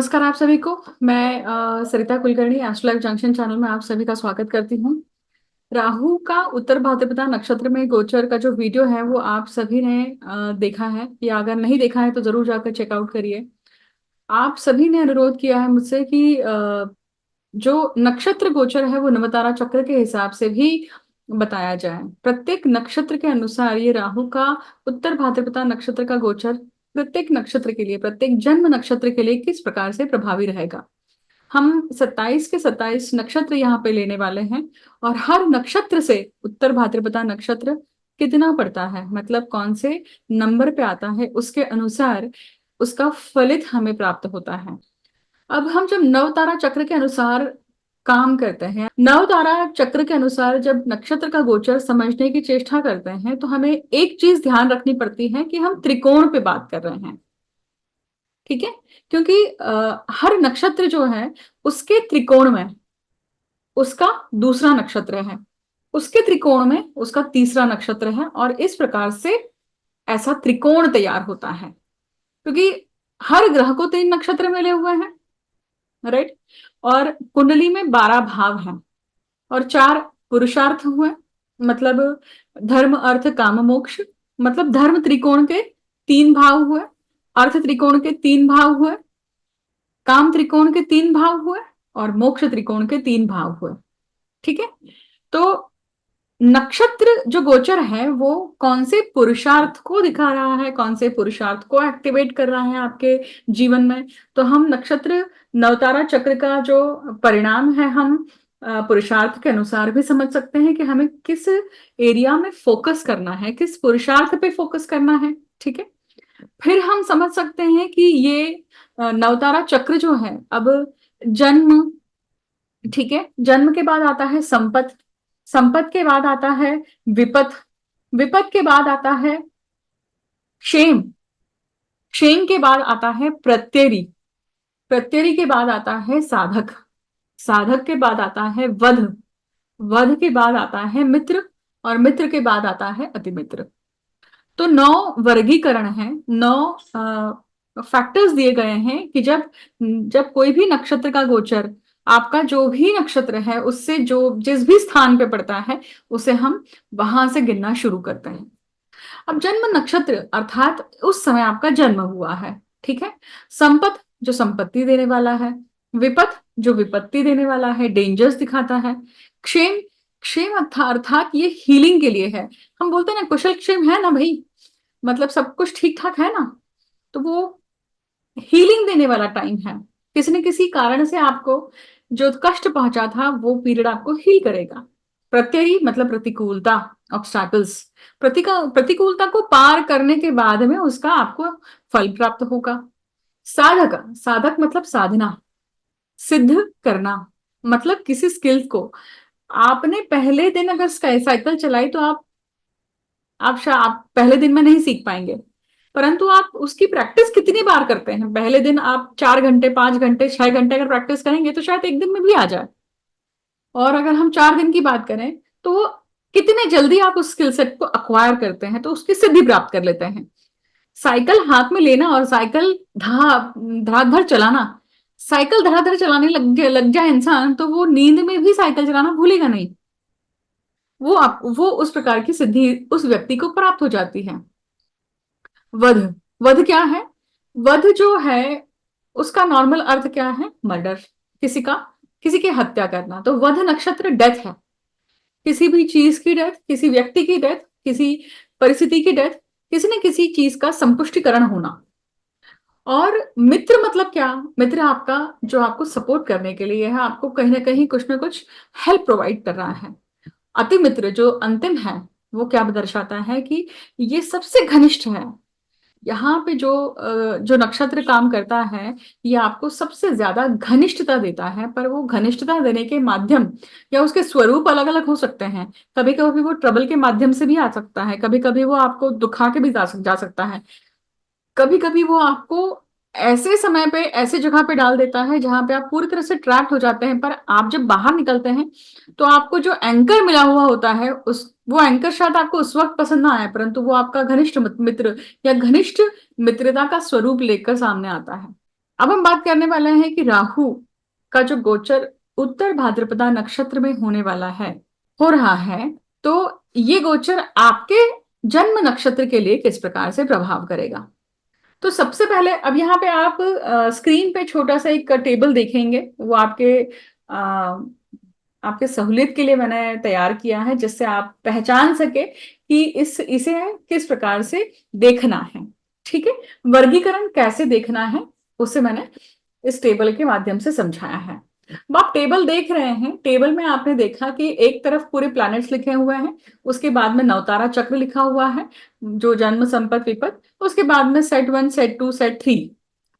नमस्कार आप सभी को। मैं Sarita Kulkarni astro life junction channel में आप सभी का स्वागत करती हूँ। राहु का उत्तर भाद्रपदा नक्षत्र में गोचर का जो वीडियो है वो आप सभी ने देखा है, या अगर नहीं देखा है तो जरूर जाकर चेकआउट करिए। आप सभी ने अनुरोध किया है मुझसे कि जो नक्षत्र गोचर है वो नवतारा चक्र के हिसाब से भी बताया जाए। प्रत्येक नक्षत्र के अनुसार ये राहु का उत्तर भाद्रपदा नक्षत्र का गोचर प्रत्येक नक्षत्र के लिए, प्रत्येक जन्म नक्षत्र के लिए किस प्रकार से प्रभावी रहेगा। हम 27 के 27 नक्षत्र यहाँ पे लेने वाले हैं, और हर नक्षत्र से उत्तर भाद्रपदा नक्षत्र कितना पड़ता है, मतलब कौन से नंबर पे आता है, उसके अनुसार उसका फलित हमें प्राप्त होता है। अब हम जब नव तारा चक्र के अनुसार काम करते हैं, नव तारा चक्र के अनुसार जब नक्षत्र का गोचर समझने की चेष्टा करते हैं, तो हमें एक चीज ध्यान रखनी पड़ती है कि हम त्रिकोण पे बात कर रहे हैं। ठीक है, क्योंकि हर नक्षत्र जो है उसके त्रिकोण में उसका दूसरा नक्षत्र है, उसके त्रिकोण में उसका तीसरा नक्षत्र है, और इस प्रकार से ऐसा त्रिकोण तैयार होता है। क्योंकि हर ग्रह को 3 नक्षत्र मिले हुए हैं, राइट। और कुंडली में 12 भाव हैं और 4 पुरुषार्थ हुए, मतलब धर्म अर्थ काम मोक्ष। मतलब धर्म त्रिकोण के 3 भाव हुए, अर्थ त्रिकोण के 3 भाव हुए, काम त्रिकोण के 3 भाव हुए, और मोक्ष त्रिकोण के 3 भाव हुए। ठीक है, तो नक्षत्र जो गोचर है वो कौन से पुरुषार्थ को दिखा रहा है, कौन से पुरुषार्थ को एक्टिवेट कर रहा है आपके जीवन में। तो हम नक्षत्र नवतारा चक्र का जो परिणाम है, हम पुरुषार्थ के अनुसार भी समझ सकते हैं कि हमें किस एरिया में फोकस करना है, किस पुरुषार्थ पे फोकस करना है। ठीक है, फिर हम समझ सकते हैं कि ये नवतारा चक्र जो है, अब जन्म, ठीक है, जन्म के बाद आता है संपत, संपत के बाद आता है विपत, विपत के बाद आता है क्षेम, क्षेम के बाद आता है प्रत्ययी, प्रत्ययी के बाद आता है साधक, साधक के बाद आता है वध, वध के बाद आता है मित्र, और मित्र के बाद आता है अतिमित्र। तो 9 वर्गीकरण है, 9 फैक्टर्स दिए गए हैं कि जब जब कोई भी नक्षत्र का गोचर आपका जो भी नक्षत्र है उससे जो जिस भी स्थान पे पड़ता है उसे हम वहां से गिनना शुरू करते हैं। अब जन्म नक्षत्र अर्थात उस समय आपका जन्म हुआ है, ठीक है। संपत जो संपत्ति देने वाला है, विपत जो विपत्ति देने वाला है, डेंजर्स दिखाता है, क्षेम, क्षेम अर्थात ये हीलिंग के लिए है। हम बोलते हैं ना कुशल क्षेम है ना भाई, मतलब सब कुछ ठीक ठाक है ना, तो वो हीलिंग देने वाला टाइम है। किसी न किसी कारण से आपको जो कष्ट पहुंचा था वो पीरियड आपको हील करेगा। प्रत्ययी मतलब प्रतिकूलता, ऑब्स्टैकल्स, प्रतिकूलता को पार करने के बाद में उसका आपको फल प्राप्त होगा। साधक, साधक मतलब साधना, सिद्ध करना, मतलब किसी स्किल्स को आपने पहले दिन अगर साइकिल चलाई तो आप पहले दिन में नहीं सीख पाएंगे, परंतु आप उसकी प्रैक्टिस कितनी बार करते हैं। पहले दिन आप 4 घंटे 5 घंटे 6 घंटे अगर प्रैक्टिस करेंगे तो शायद एक दिन में भी आ जाए, और अगर हम 4 दिन की बात करें तो कितने जल्दी आप उस स्किल सेट को अक्वायर करते हैं, तो उसकी सिद्धि प्राप्त कर लेते हैं। साइकिल हाथ में लेना और साइकिल धड़ाधड़ चलाना, साइकिल धड़ाधड़ चलाने लग जाए इंसान तो वो नींद में भी साइकिल चलाना भूलेगा नहीं। वो उस प्रकार की सिद्धि उस व्यक्ति को प्राप्त हो जाती है। वध, वध क्या है? वध जो है उसका नॉर्मल अर्थ क्या है? मर्डर, किसी की हत्या करना। तो वध नक्षत्र डेथ है, किसी भी चीज की डेथ, किसी व्यक्ति की डेथ, किसी परिस्थिति की डेथ, किसी न किसी चीज का संपुष्टिकरण होना। और मित्र मतलब क्या? मित्र आपका जो आपको सपोर्ट करने के लिए है, आपको कहीं ना कहीं कुछ ना कुछ हेल्प प्रोवाइड कर रहा है। अति मित्र जो अंतिम है वो क्या दर्शाता है कि ये सबसे घनिष्ठ है। यहाँ पे जो नक्षत्र काम करता है ये आपको सबसे ज्यादा घनिष्ठता देता है, पर वो घनिष्ठता देने के माध्यम या उसके स्वरूप अलग अलग हो सकते हैं। कभी कभी वो ट्रबल के माध्यम से भी आ सकता है, कभी कभी वो आपको दुखा के भी जा सकता है, कभी कभी वो आपको ऐसे समय पे ऐसे जगह पे डाल देता है जहां पे आप पूरी तरह से ट्रैप्ड हो जाते हैं। पर आप जब बाहर निकलते हैं तो आपको जो एंकर मिला हुआ होता है उस वो एंकर शायद आपको उस वक्त पसंद ना आए, परंतु वो आपका घनिष्ठ मित्र या घनिष्ठ मित्रता का स्वरूप लेकर सामने आता है। अब हम बात करने वाले हैं कि राहु का जो गोचर उत्तर भाद्रपदा नक्षत्र में होने वाला है, हो रहा है, तो ये गोचर आपके जन्म नक्षत्र के लिए किस प्रकार से प्रभाव करेगा। तो सबसे पहले अब यहाँ पे आप स्क्रीन पे छोटा सा एक टेबल देखेंगे, वो आपके सहूलियत के लिए मैंने तैयार किया है, जिससे आप पहचान सके कि इसे किस प्रकार से देखना है। ठीक है, वर्गीकरण कैसे देखना है उसे मैंने इस टेबल के माध्यम से समझाया है। अब आप टेबल देख रहे हैं, टेबल में आपने देखा कि एक तरफ पूरे प्लैनेट्स लिखे हुए हैं, उसके बाद में नवतारा चक्र लिखा हुआ है, जो जन्म संपत विपत, उसके बाद में सेट 1 सेट 2 सेट 3।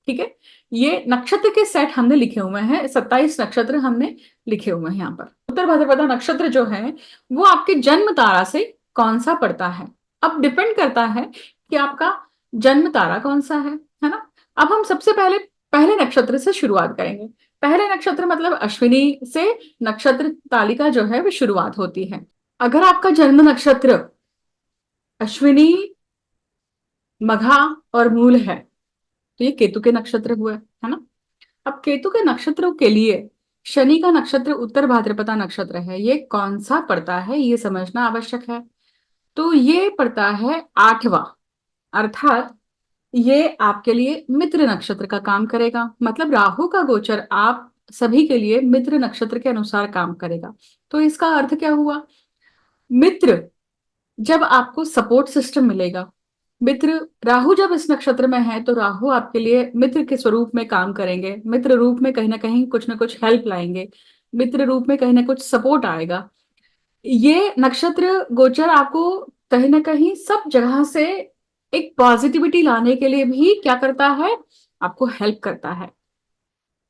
ठीक है, ये नक्षत्र के सेट हमने लिखे हुए हैं, 27 नक्षत्र हमने लिखे हुए हैं यहाँ पर। उत्तर भाद्रपदा नक्षत्र जो है वो आपके जन्म तारा से कौन सा पड़ता है, अब डिपेंड करता है कि आपका जन्म तारा कौन सा है ना। अब हम सबसे पहले पहले नक्षत्र से शुरुआत करेंगे। पहले नक्षत्र मतलब अश्विनी से नक्षत्र तालिका जो है वो शुरुआत होती है। अगर आपका जन्म नक्षत्र अश्विनी, मघा और मूल है तो ये केतु के नक्षत्र हुए, है ना। अब केतु के नक्षत्रों के लिए शनि का नक्षत्र उत्तर भाद्रपदा नक्षत्र है, ये कौन सा पड़ता है ये समझना आवश्यक है। तो ये पड़ता है 8वां, अर्थात ये आपके लिए मित्र नक्षत्र का काम करेगा। मतलब राहु का गोचर आप सभी के लिए मित्र नक्षत्र के अनुसार काम करेगा। तो इसका अर्थ क्या हुआ, मित्र जब आपको सपोर्ट सिस्टम मिलेगा, मित्र राहु जब इस नक्षत्र में है तो राहु आपके लिए मित्र के स्वरूप में काम करेंगे, मित्र रूप में कहीं ना कहीं कुछ ना कुछ हेल्प लाएंगे, मित्र रूप में कहीं ना कुछ सपोर्ट आएगा। ये नक्षत्र गोचर आपको कहीं ना कहीं सब जगह से एक पॉजिटिविटी लाने के लिए भी क्या करता है, आपको हेल्प करता है।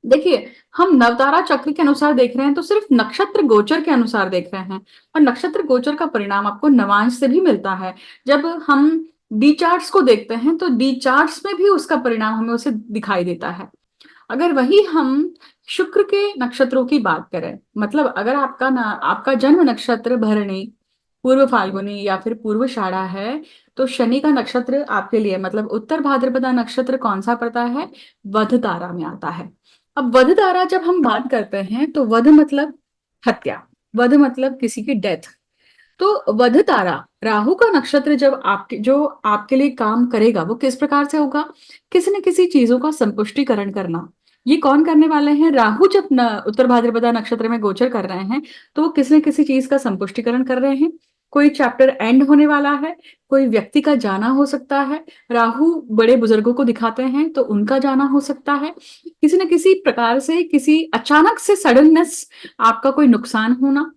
देखिए, हम नवतारा चक्र के अनुसार देख रहे हैं तो सिर्फ नक्षत्र गोचर के अनुसार देख रहे हैं, और नक्षत्र गोचर का परिणाम आपको नवांश से भी मिलता है। जब हम डी चार्ट्स को देखते हैं तो डी चार्ट्स में भी उसका परिणाम हमें उसे दिखाई देता है। अगर वही हम शुक्र के नक्षत्रों की बात करें, मतलब अगर आपका जन्म नक्षत्र भरणी, पूर्व फाल्गुनी या फिर पूर्वाषाढ़ा है, तो शनि का नक्षत्र आपके लिए मतलब उत्तर भाद्रपदा नक्षत्र कौन सा पड़ता है, वध तारा में आता है। अब वध तारा जब हम बात करते हैं तो वध मतलब हत्या, वध मतलब किसी की डेथ। तो वध तारा राहु का नक्षत्र जब आपके लिए काम करेगा वो किस प्रकार से होगा, किसी न किसी चीजों का संपुष्टिकरण करना। ये कौन करने वाले हैं, राहु जब उत्तर भाद्रपदा नक्षत्र में गोचर कर रहे हैं तो वो किसी न किसी चीज का संपुष्टिकरण कर रहे हैं। कोई चैप्टर एंड होने वाला है, कोई व्यक्ति का जाना हो सकता है, राहु बड़े बुजुर्गों को दिखाते हैं तो उनका जाना हो सकता है, किसी न किसी प्रकार से किसी अचानक से सडननेस आपका कोई नुकसान होना,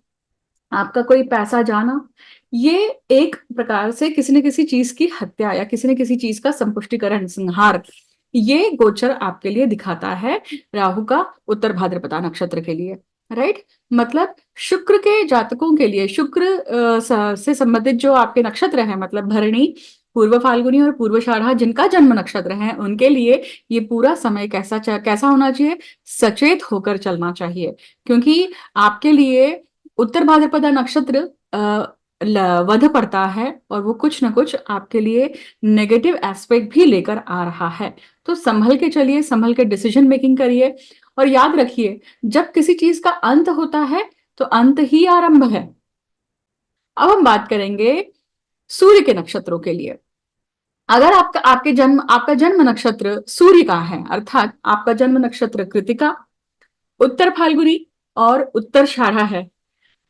आपका कोई पैसा जाना, ये एक प्रकार से किसी न किसी चीज की हत्या या किसी न किसी चीज का संपुष्टिकरण, संहार, ये गोचर आपके लिए दिखाता है राहु का उत्तर भाद्रपदा नक्षत्र के लिए। राइट, मतलब शुक्र के जातकों के लिए, शुक्र से संबंधित जो आपके नक्षत्र हैं, मतलब भरणी, पूर्व फाल्गुनी और पूर्वाषाढ़ा जिनका जन्म नक्षत्र है, उनके लिए ये पूरा समय कैसा होना चाहिए, सचेत होकर चलना चाहिए। क्योंकि आपके लिए उत्तर भाद्रपदा नक्षत्र वध पड़ता है और वो कुछ ना कुछ आपके लिए नेगेटिव एस्पेक्ट भी लेकर आ रहा है। तो संभल के चलिए, संभल के डिसीजन मेकिंग करिए, और याद रखिए जब किसी चीज का अंत होता है तो अंत ही आरंभ है। अब हम बात करेंगे सूर्य के नक्षत्रों के लिए। अगर आपका जन्म नक्षत्र सूर्य का है, अर्थात आपका जन्म नक्षत्र कृतिका, उत्तर फाल्गुनी और उत्तराषाढ़ा है,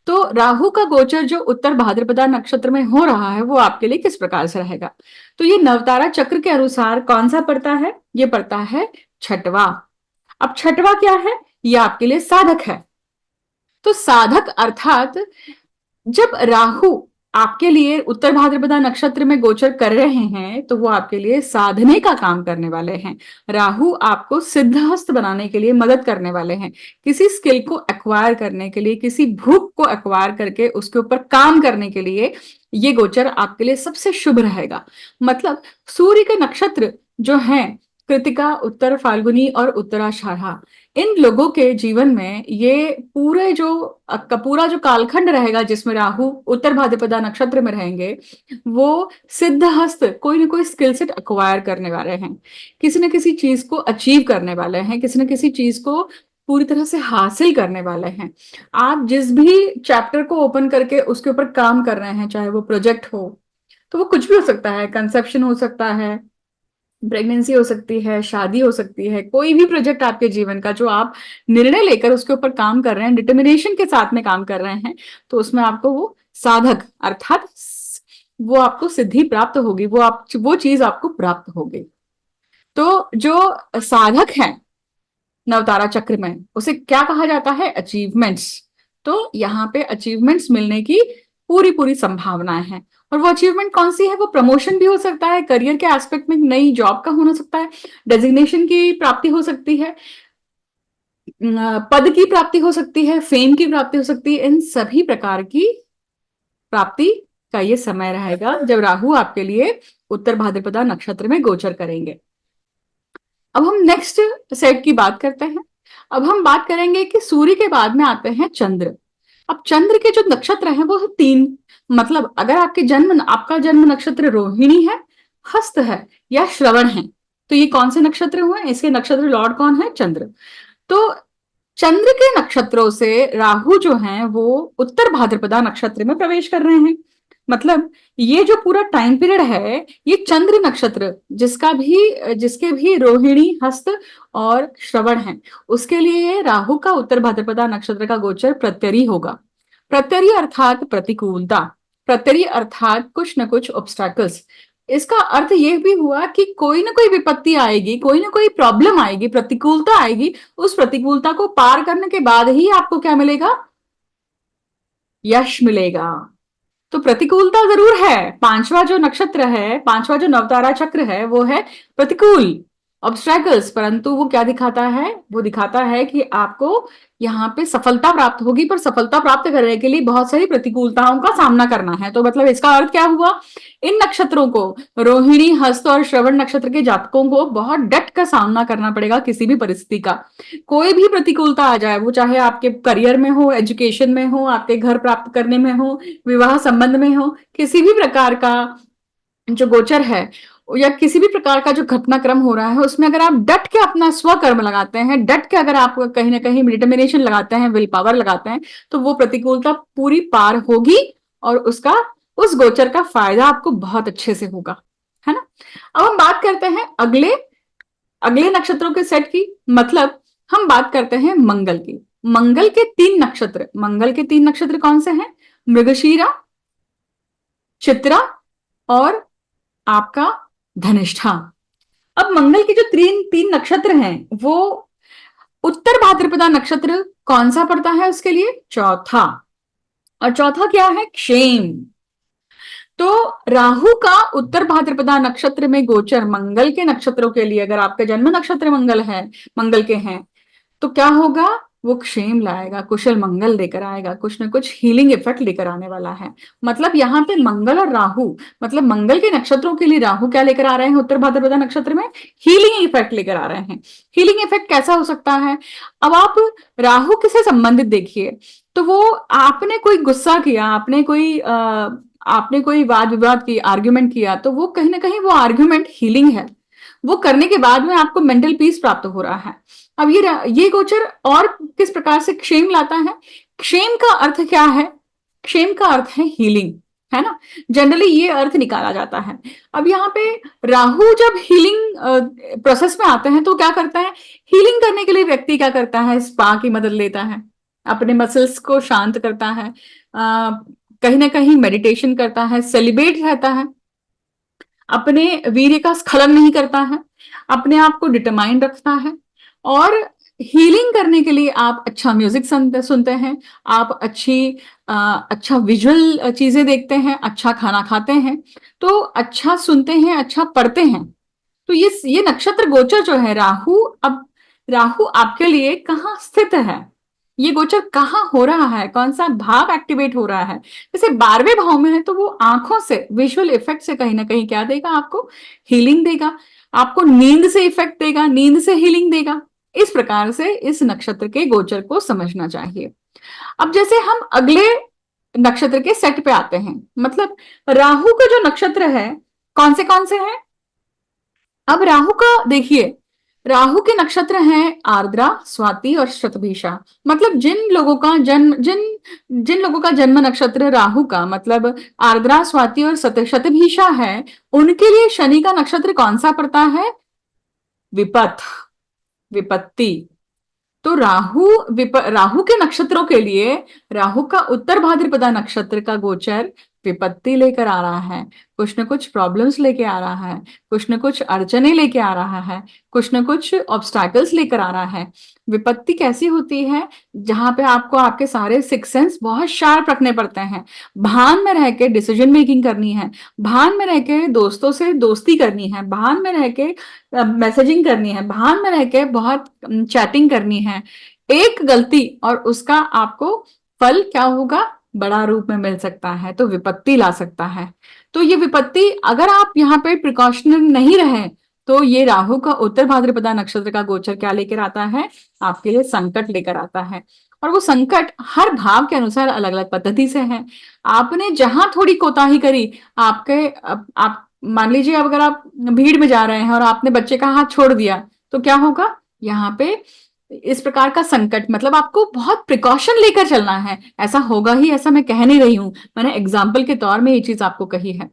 तो राहु का गोचर जो उत्तर भाद्रपदा नक्षत्र में हो रहा है वो आपके लिए किस प्रकार से रहेगा। तो ये नवतारा चक्र के अनुसार कौन सा पड़ता है, ये पड़ता है छठवा। अब छठवा क्या है, ये आपके लिए साधक है। तो साधक अर्थात जब राहु आपके लिए उत्तर भाद्रपदा नक्षत्र में गोचर कर रहे हैं तो वो आपके लिए साधने का काम करने वाले हैं। राहु आपको सिद्धहस्त बनाने के लिए मदद करने वाले हैं, किसी स्किल को एक्वायर करने के लिए, किसी भूख को एक्वायर करके उसके ऊपर काम करने के लिए ये गोचर आपके लिए सबसे शुभ रहेगा। मतलब सूर्य के नक्षत्र जो है कृतिका, उत्तर फाल्गुनी और उत्तराषाढ़ा, इन लोगों के जीवन में ये पूरा जो कालखंड रहेगा जिसमें राहु उत्तर भाद्रपदा नक्षत्र में रहेंगे, वो सिद्धहस्त कोई ना कोई स्किल सेट अक्वायर करने वाले हैं, किसी न किसी चीज को अचीव करने वाले हैं, किसी न किसी चीज को पूरी तरह से हासिल करने वाले हैं। आप जिस भी चैप्टर को ओपन करके उसके ऊपर काम कर रहे हैं, चाहे वो प्रोजेक्ट हो, तो वो कुछ भी हो सकता है, कंसेप्शन हो सकता है, प्रेगनेंसी हो सकती है, शादी हो सकती है, कोई भी प्रोजेक्ट आपके जीवन का जो आप निर्णय लेकर उसके ऊपर काम कर रहे हैं, डिटर्मिनेशन के साथ में काम कर रहे हैं, तो उसमें आपको वो साधक अर्थात वो आपको सिद्धि प्राप्त होगी, वो चीज आपको प्राप्त होगी। तो जो साधक है नवतारा चक्र में, उसे क्या कहा जाता है? अचीवमेंट्स। तो यहाँ पे अचीवमेंट्स मिलने की पूरी पूरी संभावनाएं हैं। और वो अचीवमेंट कौन सी है? वो प्रमोशन भी हो सकता है, करियर के एस्पेक्ट में नई जॉब का होना सकता है, डेजिग्नेशन की प्राप्ति हो सकती है, पद की प्राप्ति हो सकती है, फेम की प्राप्ति हो सकती है। इन सभी प्रकार की प्राप्ति का ये समय रहेगा जब राहु आपके लिए उत्तर भाद्रपदा नक्षत्र में गोचर करेंगे। अब हम नेक्स्ट सेट की बात करते हैं। अब हम बात करेंगे कि सूर्य के बाद में आते हैं चंद्र। अब चंद्र के जो नक्षत्र हैं वो है तीन। मतलब अगर आपका जन्म नक्षत्र रोहिणी है, हस्त है या श्रवण है, तो ये कौन से नक्षत्र हुए? इसके नक्षत्र लॉर्ड कौन है? चंद्र। तो चंद्र के नक्षत्रों से राहु जो हैं वो उत्तर भाद्रपदा नक्षत्र में प्रवेश कर रहे हैं। मतलब ये जो पूरा टाइम पीरियड है, ये चंद्र नक्षत्र जिसके भी रोहिणी, हस्त और श्रवण है, उसके लिए राहु का उत्तर भाद्रपदा नक्षत्र का गोचर प्रत्यरी होगा। प्रत्यरी अर्थात प्रतिकूलता, प्रत्यरी अर्थात कुछ न कुछ ऑब्स्टैकल्स। इसका अर्थ यह भी हुआ कि कोई ना कोई विपत्ति आएगी, कोई ना कोई प्रॉब्लम आएगी, प्रतिकूलता आएगी। उस प्रतिकूलता को पार करने के बाद ही आपको क्या मिलेगा? यश मिलेगा। तो प्रतिकूलता जरूर है। पांचवा जो नक्षत्र है, पांचवा जो नवतारा चक्र है, वो है प्रतिकूल, ऑब्स्ट्रैकल्स। परंतु वो क्या दिखाता है? वो दिखाता है कि आपको यहाँ पे सफलता प्राप्त होगी, पर सफलता प्राप्त करने के लिए बहुत सारी प्रतिकूलताओं का सामना करना है। तो मतलब इसका अर्थ क्या हुआ? इन नक्षत्रों को, रोहिणी, हस्त और श्रवण नक्षत्र के जातकों को बहुत डट का सामना करना पड़ेगा किसी भी परिस्थिति का। कोई भी प्रतिकूलता आ जाए, वो चाहे आपके करियर में हो, एजुकेशन में हो, आपके घर प्राप्त करने में हो, विवाह संबंध में हो, किसी भी प्रकार का जो गोचर है या किसी भी प्रकार का जो घटनाक्रम हो रहा है, उसमें अगर आप डट के अपना स्वकर्म लगाते हैं, डट के अगर आप कहीं ना कहीं डिटर्मिनेशन लगाते हैं, विल पावर लगाते हैं, तो वो प्रतिकूलता पूरी पार होगी और उस गोचर का फायदा आपको बहुत अच्छे से होगा, है ना। अब हम बात करते हैं अगले अगले नक्षत्रों के सेट की। मतलब हम बात करते हैं मंगल की। मंगल के तीन नक्षत्र कौन से हैं? मृगशीरा, चित्रा और आपका धनिष्ठा। अब मंगल के जो तीन तीन नक्षत्र हैं, वो उत्तर भाद्रपदा नक्षत्र कौन सा पड़ता है? उसके लिए चौथा। और चौथा क्या है? क्षेम। तो राहु का उत्तर भाद्रपदा नक्षत्र में गोचर मंगल के नक्षत्रों के लिए, अगर आपका जन्म नक्षत्र मंगल के हैं, तो क्या होगा? वो क्षेम लाएगा, कुशल मंगल लेकर आएगा, कुछ ना कुछ हीलिंग इफेक्ट लेकर आने वाला है। मतलब यहाँ पे मंगल और राहु, मतलब मंगल के नक्षत्रों के लिए राहु क्या लेकर आ रहे हैं उत्तर भाद्रपदा नक्षत्र में? हीलिंग इफेक्ट लेकर आ रहे हैं। हीलिंग इफेक्ट कैसा हो सकता है? अब आप राहु किसे संबंधित देखिए, तो वो आपने कोई गुस्सा किया, आपने कोई वाद विवाद की, आर्ग्यूमेंट किया, तो वो कहीं ना कहीं वो आर्ग्यूमेंट हीलिंग है। वो करने के बाद में आपको मेंटल पीस प्राप्त हो रहा है। अब ये गोचर और किस प्रकार से क्षेम लाता है? क्षेम का अर्थ क्या है? क्षेम का अर्थ है हीलिंग, है ना। जनरली ये अर्थ निकाला जाता है। अब यहाँ पे राहु जब हीलिंग प्रोसेस में आते हैं तो क्या करता है? हीलिंग करने के लिए व्यक्ति क्या करता है? स्पा की मदद लेता है, अपने मसल्स को शांत करता है, कहीं ना कहीं मेडिटेशन करता है, सेलिब्रेट रहता है, अपने वीर्य का स्खलन नहीं करता है, अपने आप को डिटरमाइंड रखता है। और हीलिंग करने के लिए आप अच्छा म्यूजिक सुनते हैं, आप अच्छा विजुअल चीजें देखते हैं, अच्छा खाना खाते हैं, तो अच्छा सुनते हैं, अच्छा पढ़ते हैं। तो ये नक्षत्र गोचर जो है राहु आपके लिए कहाँ स्थित है? ये गोचर कहाँ हो रहा है? कौन सा भाव एक्टिवेट हो रहा है? जैसे 12वें भाव में है, तो वो आंखों से, विजुअल इफेक्ट से कहीं ना कहीं क्या देगा? आपको हीलिंग देगा, आपको नींद से इफेक्ट देगा, नींद से हीलिंग देगा। इस प्रकार से इस नक्षत्र के गोचर को समझना चाहिए। अब जैसे हम अगले नक्षत्र के सेट पे आते हैं, मतलब राहु का जो नक्षत्र है कौन से हैं। अब राहु का देखिए, राहु के नक्षत्र हैं आर्द्रा, स्वाति और शतभिषा। मतलब जिन लोगों का जन्म नक्षत्र राहु का मतलब आर्द्रा, स्वाति और शतभिषा है, उनके लिए शनि का नक्षत्र कौन सा पड़ता है? विपथ, विपत्ति। तो राहु के नक्षत्रों के लिए राहु का उत्तर भाद्रपदा नक्षत्र का गोचर विपत्ति लेकर आ रहा है, कुछ न कुछ प्रॉब्लम्स लेके आ रहा है, कुछ न कुछ अड़चने लेके आ रहा है, कुछ न कुछ ऑब्स्टैकल्स लेकर आ रहा है। विपत्ति कैसी होती है? जहां पे आपको आपके सारे सिक्स सेंस बहुत शार्प रखने पड़ते हैं, भान में रह के डिसीजन मेकिंग करनी है, भान में रह के दोस्तों से दोस्ती करनी है, भान में रह के मैसेजिंग करनी है, भान में रह के बहुत चैटिंग करनी है। एक गलती और उसका आपको फल क्या होगा? बड़ा रूप में मिल सकता है, तो विपत्ति ला सकता है। तो ये विपत्ति अगर आप यहाँ पे प्रिकॉशनरी नहीं रहे तो ये राहु का उत्तर भाद्रपदा नक्षत्र का गोचर क्या लेकर आता है? आपके लिए संकट लेकर आता है। और वो संकट हर भाव के अनुसार अलग अलग पद्धति से है। आपने जहां थोड़ी कोताही करी, आप मान लीजिए अब अगर आप भीड़ में जा रहे हैं और आपने बच्चे का हाथ छोड़ दिया तो क्या होगा? यहाँ पे इस प्रकार का संकट, मतलब आपको बहुत प्रिकॉशन लेकर चलना है। ऐसा होगा ही ऐसा मैं कह नहीं रही हूं, मैंने एग्जाम्पल के तौर में ये चीज आपको कही है।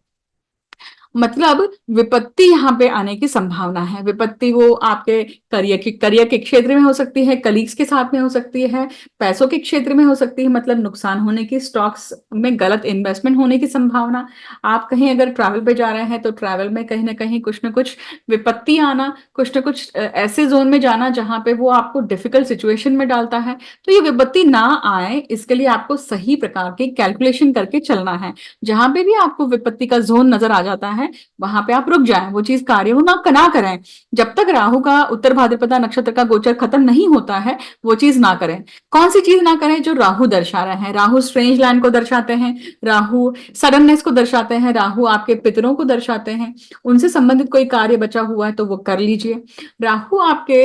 मतलब विपत्ति यहाँ पे आने की संभावना है। विपत्ति वो आपके करियर के क्षेत्र में हो सकती है, कलीग्स के साथ में हो सकती है, पैसों के क्षेत्र में हो सकती है, मतलब नुकसान होने की, स्टॉक्स में गलत इन्वेस्टमेंट होने की संभावना। आप कहीं अगर ट्रैवल पे जा रहे हैं तो ट्रैवल में कहीं ना कहीं कुछ ना कुछ विपत्ति आना, कुछ ना कुछ ऐसे जोन में जाना जहां पे वो आपको डिफिकल्ट सिचुएशन में डालता है। तो ये विपत्ति ना आए इसके लिए आपको सही प्रकार की कैलकुलेशन करके चलना है। जहां पे भी आपको विपत्ति का जोन नजर आ जाता है वहां पे आप रुक जाएं, वो चीज कार्य हो ना करें। जब तक राहु का उत्तर भाद्रपदा नक्षत्र का गोचर खत्म नहीं होता है वो चीज ना करें। कौन सी चीज ना करें? जो राहु दर्शा रहे हैं। राहु स्ट्रेंज लैंड को दर्शाते हैं, राहु सडननेस को दर्शाते हैं, राहु आपके पितरों को दर्शाते हैं। उनसे संबंधित कोई कार्य बचा हुआ है तो वो कर लीजिए। राहु आपके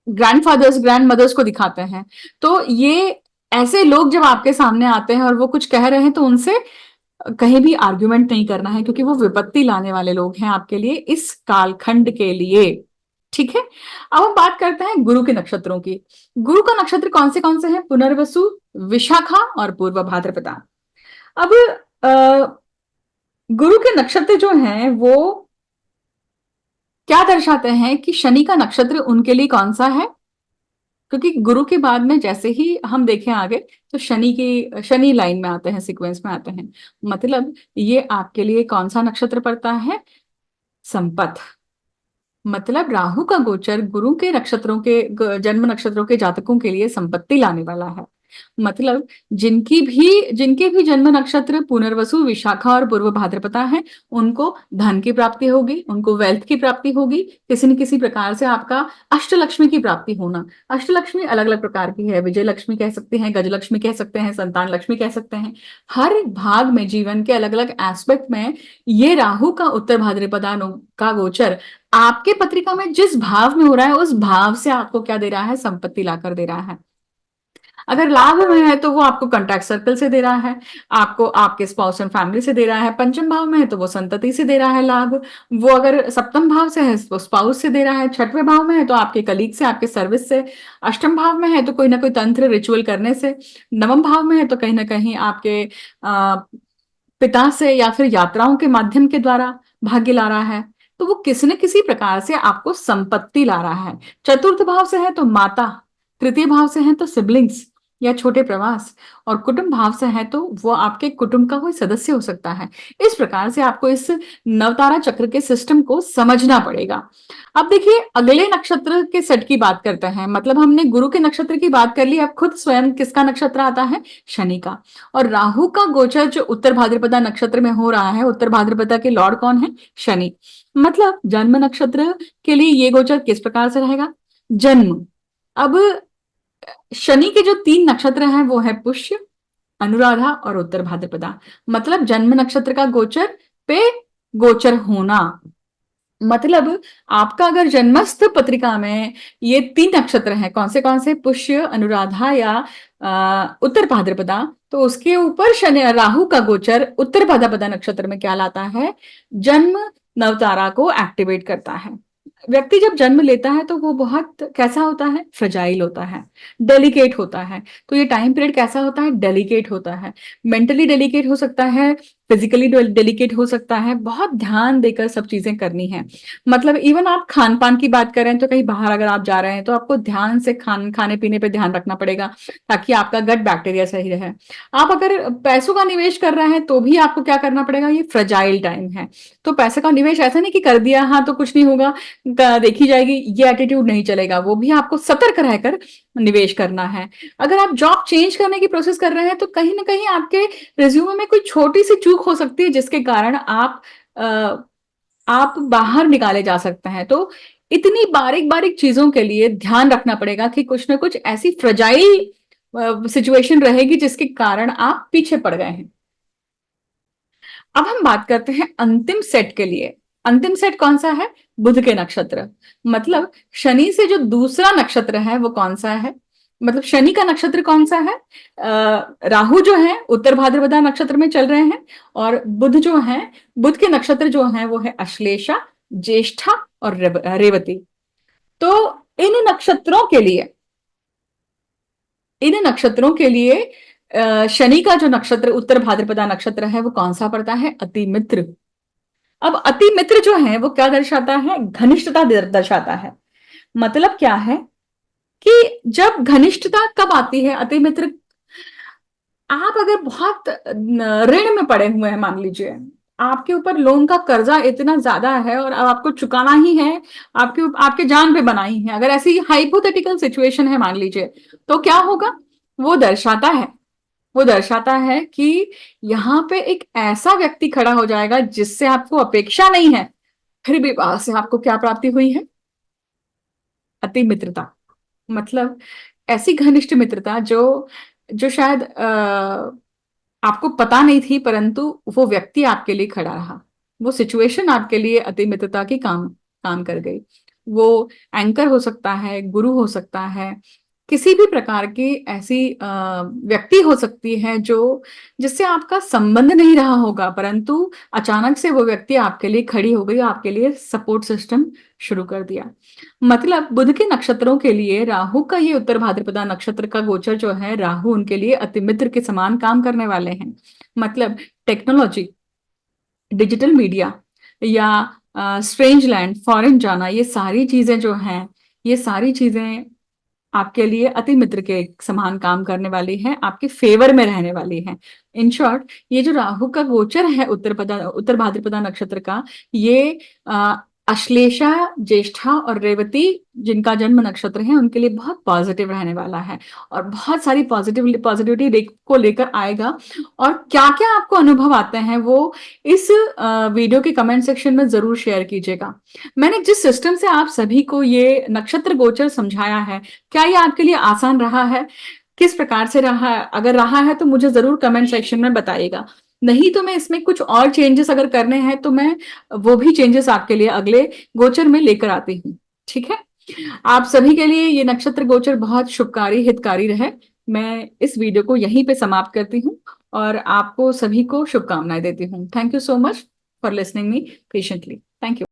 ग्रैंडफादर्स, ग्रैंड मदर्स को दिखाते हैं। तो ये ऐसे लोग जब आपके सामने आते हैं और वो कुछ कह रहे हैं तो उनसे कहीं भी आर्ग्यूमेंट नहीं करना है, क्योंकि वो विपत्ति लाने वाले लोग हैं आपके लिए इस कालखंड के लिए। ठीक है, अब हम बात करते हैं गुरु के नक्षत्रों की। गुरु का नक्षत्र कौन से हैं? पुनर्वसु, विशाखा और पूर्व भाद्रपदा। अब गुरु के नक्षत्र जो हैं वो क्या दर्शाते हैं कि शनि का नक्षत्र उनके लिए कौन सा है? क्योंकि गुरु के बाद में जैसे ही हम देखें आगे तो शनि लाइन में आते हैं, सीक्वेंस में आते हैं। मतलब ये आपके लिए कौन सा नक्षत्र पड़ता है? संपत। मतलब राहु का गोचर गुरु के नक्षत्रों के जन्म नक्षत्रों के जातकों के लिए संपत्ति लाने वाला है। मतलब जिनके भी जन्म नक्षत्र पुनर्वसु, विशाखा और पूर्व भाद्रपदा है, उनको धन की प्राप्ति होगी, उनको वेल्थ की प्राप्ति होगी, किसी न किसी प्रकार से आपका अष्टलक्ष्मी की प्राप्ति होना। अष्टलक्ष्मी अलग अलग प्रकार की है, विजय लक्ष्मी कह सकते हैं, गजलक्ष्मी कह सकते हैं, संतान लक्ष्मी कह सकते हैं। हर भाग में जीवन के अलग अलग एस्पेक्ट में ये राहु का उत्तर भाद्रपदा का गोचर आपके पत्रिका में जिस भाव में हो रहा है उस भाव से आपको क्या दे रहा है? संपत्ति लाकर दे रहा है। अगर लाभ में है तो वो आपको कॉन्टैक्ट सर्कल से दे रहा है, आपको आपके स्पाउस एंड फैमिली से दे रहा है। पंचम भाव में है तो वो संतति से दे रहा है लाभ। वो अगर सप्तम भाव से है तो स्पाउस से दे रहा है। छठवें भाव में है तो आपके कलीग से, आपके सर्विस से। अष्टम भाव में है तो कोई ना कोई तंत्र रिचुअल करने से। नवम भाव में है तो कहीं ना कहीं आपके पिता से या फिर यात्राओं के माध्यम के द्वारा भाग्य ला रहा है। तो वो किसी न किसी प्रकार से आपको संपत्ति ला रहा है। चतुर्थ भाव से है तो माता, तृतीय भाव से है तो सिबलिंग्स या छोटे प्रवास, और कुटुंब भाव से है तो वो आपके कुटुंब का कोई सदस्य हो सकता है। इस प्रकार से आपको इस नवतारा चक्र के सिस्टम को समझना पड़ेगा। अब देखिए अगले नक्षत्र के सेट की बात करते हैं। मतलब हमने गुरु के नक्षत्र की बात कर ली, अब खुद स्वयं किसका नक्षत्र आता है? शनि का। और राहु का गोचर जो उत्तर भाद्रपदा नक्षत्र में हो रहा है, उत्तर भाद्रपदा के लॉर्ड कौन है? शनि। मतलब जन्म नक्षत्र के लिए ये गोचर किस प्रकार से रहेगा? जन्म। अब शनि के जो 3 नक्षत्र हैं वो है पुष्य, अनुराधा और उत्तर भाद्रपदा। मतलब जन्म नक्षत्र का गोचर पे गोचर होना। मतलब आपका अगर जन्मस्थ पत्रिका में ये 3 नक्षत्र हैं, कौन से, पुष्य, अनुराधा या उत्तर भाद्रपदा, तो उसके ऊपर शनि राहु का गोचर उत्तर भाद्रपदा नक्षत्र में क्या लाता है, जन्म नवतारा को एक्टिवेट करता है। व्यक्ति जब जन्म लेता है तो वो बहुत कैसा होता है, फ्रजाइल होता है, डेलिकेट होता है। तो ये टाइम पीरियड कैसा होता है, डेलिकेट होता है, मेंटली डेलिकेट हो सकता है, फिजिकली डेलिकेट हो सकता है, बहुत ध्यान देकर सब चीजें करनी है। मतलब इवन आप खान पान की बात करें तो कहीं बाहर अगर आप जा रहे हैं तो आपको ध्यान से खाने पीने पे ध्यान रखना पड़ेगा, ताकि आपका गट बैक्टीरिया सही रहे। आप अगर पैसों का निवेश कर रहे हैं तो भी आपको क्या करना पड़ेगा, ये फ्रजाइल टाइम है। तो पैसे का निवेश ऐसा नहीं कि कर दिया हाँ तो कुछ नहीं होगा, देखी जाएगी, ये एटीट्यूड नहीं चलेगा। वो भी आपको सतर्क रहकर निवेश करना है। अगर आप जॉब चेंज करने की प्रोसेस कर रहे हैं तो कहीं ना कहीं आपके रिज्यूमे में कोई छोटी सी चूक हो सकती है, जिसके कारण आप बाहर निकाले जा सकते हैं। तो इतनी बारीक बारीक चीजों के लिए ध्यान रखना पड़ेगा कि कुछ ना कुछ ऐसी फ्रजाइल सिचुएशन रहेगी जिसके कारण आप पीछे पड़ गए हैं। अब हम बात करते हैं अंतिम सेट के लिए। अंतिम सेट कौन सा है, बुध के नक्षत्र। मतलब शनि से जो दूसरा नक्षत्र है वो कौन सा है, मतलब शनि का नक्षत्र कौन सा है, राहु जो है उत्तर भाद्रपदा नक्षत्र में चल रहे हैं, और बुध जो है, बुध के नक्षत्र जो है वो है अश्लेषा, ज्येष्ठा और रेवती। तो इन नक्षत्रों के लिए इन नक्षत्रों के लिए शनि का जो नक्षत्र उत्तर भाद्रपदा नक्षत्र है वो कौन सा पड़ता है, अति मित्र। अब अति मित्र जो है वो क्या दर्शाता है, घनिष्ठता दर्शाता है। मतलब क्या है कि जब घनिष्ठता कब आती है, अति मित्र, आप अगर बहुत ऋण में पड़े हुए हैं, मान लीजिए आपके ऊपर लोन का कर्जा इतना ज्यादा है और अब आपको चुकाना ही है, आपके जान पे बना ही है, अगर ऐसी हाइपोथेटिकल सिचुएशन है मान लीजिए, तो क्या होगा, वो दर्शाता है वो दर्शाता है कि यहाँ पे एक ऐसा व्यक्ति खड़ा हो जाएगा जिससे आपको अपेक्षा नहीं है, फिर भी वहां से आपको क्या प्राप्ति हुई है, अति मित्रता। मतलब ऐसी घनिष्ठ मित्रता जो जो शायद आपको पता नहीं थी, परंतु वो व्यक्ति आपके लिए खड़ा रहा, वो सिचुएशन आपके लिए अति मित्रता की काम काम कर गई। वो एंकर हो सकता है, गुरु हो सकता है, किसी भी प्रकार की ऐसी व्यक्ति हो सकती है जो जिससे आपका संबंध नहीं रहा होगा, परंतु अचानक से वो व्यक्ति आपके लिए खड़ी हो गई, आपके लिए सपोर्ट सिस्टम शुरू कर दिया। मतलब बुध के नक्षत्रों के लिए राहु का ये उत्तर भाद्रपदा नक्षत्र का गोचर जो है, राहु उनके लिए अति मित्र के समान काम करने वाले हैं। मतलब टेक्नोलॉजी, डिजिटल मीडिया या स्ट्रेंज लैंड, फॉरेन जाना, ये सारी चीजें जो हैं, ये सारी चीजें आपके लिए अति मित्र के समान काम करने वाली है, आपके फेवर में रहने वाली है। इन शॉर्ट, ये जो राहु का गोचर है उत्तर भाद्रपदा नक्षत्र का, ये अश्लेषा, ज्येष्ठा और रेवती जिनका जन्म नक्षत्र है उनके लिए बहुत पॉजिटिव रहने वाला है, और बहुत सारी पॉजिटिविटी को लेकर आएगा। और क्या क्या आपको अनुभव आते हैं वो इस वीडियो के कमेंट सेक्शन में जरूर शेयर कीजिएगा। मैंने जिस सिस्टम से आप सभी को ये नक्षत्र गोचर समझाया है, क्या ये आपके लिए आसान रहा है, किस प्रकार से रहा है, अगर रहा है तो मुझे जरूर कमेंट सेक्शन में बताइएगा। नहीं तो मैं इसमें कुछ और चेंजेस अगर करने हैं तो मैं वो भी चेंजेस आपके लिए अगले गोचर में लेकर आती हूँ। ठीक है, आप सभी के लिए ये नक्षत्र गोचर बहुत शुभकारी हितकारी रहे। मैं इस वीडियो को यहीं पे समाप्त करती हूँ और आपको सभी को शुभकामनाएं देती हूँ। Thank you so much for listening me patiently. Thank you.